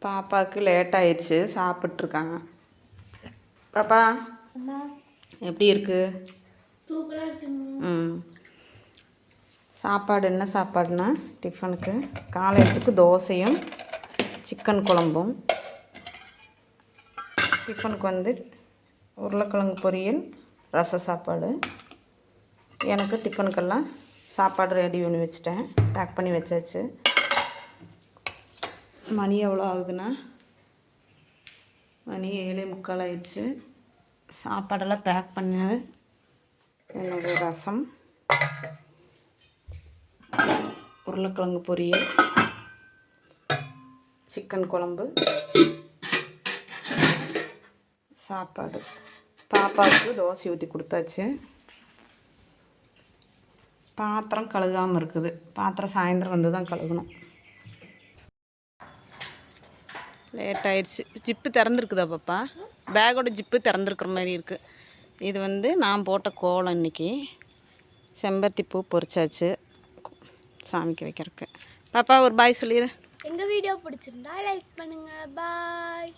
பாப்பாவுக்கு லேட் ஆயிடுச்சு, சாப்பிட்ருக்காங்க. பாப்பா எப்படி இருக்கு? சாப்பாடு என்ன சாப்பாடுனா டிஃபனுக்கு காலையிலத்துக்கு தோசையும் சிக்கன் குழம்பும், டிஃபனுக்கு வந்து உருளைக்கிழங்கு பொரியல், ரச சாப்பாடு. எனக்கு டிஃபனுக்கெல்லாம் சாப்பாடு ரெடி பண்ணி வச்சுட்டேன், பேக் பண்ணி வச்சாச்சு. மணி எவ்வளோ ஆகுதுன்னா மணி 7:45 ஆயிடுச்சு. சாப்பாடெல்லாம் பேக் பண்ணது. என்னோடய ரசம், உருளைக்கிழங்கு பொரியல், சிக்கன் குழம்பு, சாப்பாடு. பாப்பாவுக்கு தோசை ஊற்றி கொடுத்தாச்சு. பாத்திரம் கழுகாமல் இருக்குது. பாத்திரம் சாயந்தரம் வந்து தான் கழுகணும். லேட் ஆயிடுச்சு. ஜிப்பு திறந்துருக்குதா பாப்பா? பேக்கோட ஜிப்பு திறந்துருக்குற மாதிரி இருக்குது. இது வந்து நான் போட்ட கோலம். இன்றைக்கி செம்பருத்தி பூ பொரிச்சாச்சு சாமிக்கு வைக்கிறதுக்கு. பாப்பா ஒரு பாய் சொல்லிடு. எங்கள் வீடியோ பிடிச்சிருந்தா லைக் பண்ணுங்கள். பாய்.